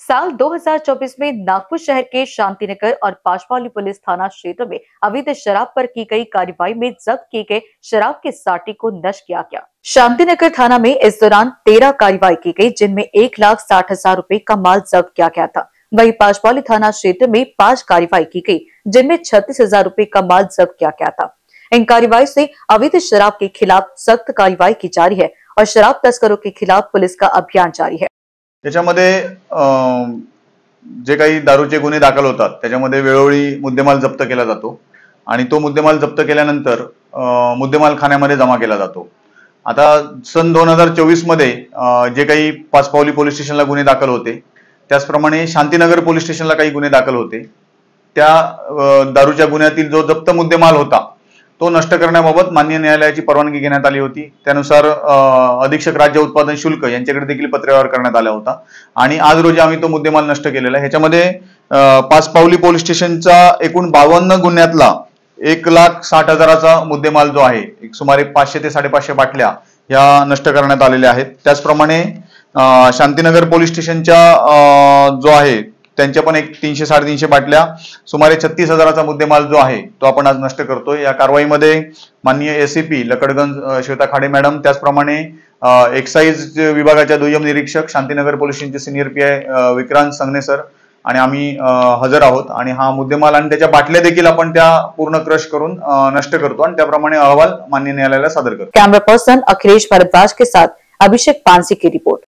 साल 2024 में नागपुर शहर के शांतिनगर और पाचपावली पुलिस थाना क्षेत्र में अवैध शराब पर की गई कार्रवाई में जब्त किए गए शराब के साटी को नष्ट किया गया। शांतिनगर थाना में इस दौरान 13 कार्रवाई की गई, जिनमें 1,60,000 रुपए का माल जब्त किया गया था। वहीं पाचपावली थाना क्षेत्र में 5 कार्रवाई की गई, जिनमें 36,000 रुपए का माल जब्त किया गया था। इन कार्रवाई से अवैध शराब के खिलाफ सख्त कार्रवाई की जा रही है और शराब तस्करों के खिलाफ पुलिस का अभियान जारी है। त्याच्यामध्ये जे काही दारूचे गुन्हे दाखल होतात त्याच्यामध्ये वेळोवेळी मुद्देमाल जप्त केला जातो आणि तो मुद्देमाल जप्त केल्यानंतर मुद्देमाल खाण्यामध्ये जमा केला जातो। आता सन 2024 मध्ये जे काही पाचपावली पोलीस स्टेशनला गुन्हे दाखल होते त्याचप्रमाणे शांतिनगर पोलीस स्टेशनला काही गुन्हे दाखल होते। त्या दारूच्या गुन्ह्यातील जो जप्त मुद्देमाल होता तो नष्ट करण्याबाबत माननीय न्यायालयाची परवानगी घेण्यात आली होती। त्यानुसार अधीक्षक राज्य उत्पादन शुल्क यांच्याकडे देखील पत्रव्यवहार करण्यात आला होता आणि आज रोजी आम्ही तो मुद्देमाल नष्ट केलेला आहे। ह्याच्यामध्ये पाचपावली पोलीस स्टेशनचा एकूण 52 गुन्ह्यातला 1,60,000चा मुद्देमाल जो आहे, एक सुमारे 500 ते 550 बाटल्या ह्या नष्ट करण्यात आलेल्या आहेत। त्याचप्रमाणे शांतिनगर पोलीस स्टेशनच्या जो आहे त्यांच्या पण एक 300-350 बाटल्या सुमारे 36,000चा मुद्देमाल जो आहे तो आपण आज नष्ट करतोय। या कारवाईमध्ये माननीय एसीपी लकडगंज श्वेता खाडे मॅडम, त्याचप्रमाणे एक्साइज विभागाच्या दुय्यम निरीक्षक शांतिनगर पोलीस स्टेशनचे सिनियर पीआय विक्रांत संगणे सर आणि आम्ही हजर आहोत आणि हा मुद्देमाल आणि त्याच्या बाटल्या देखील आपण त्या पूर्ण क्रश करून नष्ट करतो आणि त्याप्रमाणे अहवाल माननीय न्यायालयाला सादर करतो। कैमरा पर्सन अखिलेश भारद्वाज के साथ अभिषेक पानसी की रिपोर्ट।